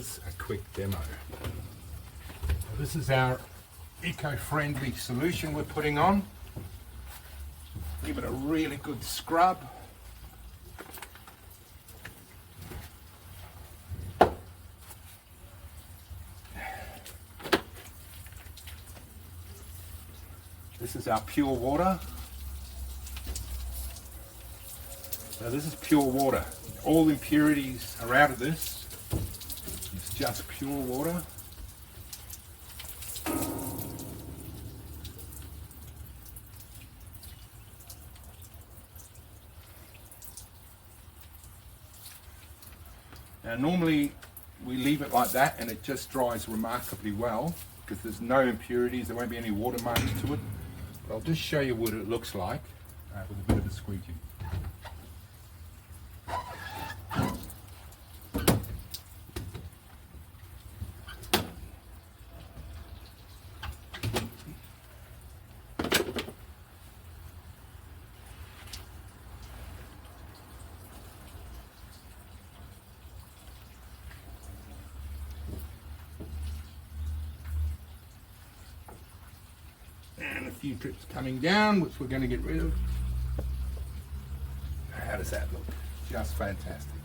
A quick demo. This is our eco-friendly solution we're putting on. Give it a really good scrub. This is our pure water. So this is pure water. All impurities are out of this. It's just pure water. Now normally we leave it like that and it just dries remarkably well because there's no impurities, there won't be any watermarks to it. But I'll just show you what it looks like with a bit of a squeegee. And a few drips coming down, which we're going to get rid of. How does that look? Just fantastic.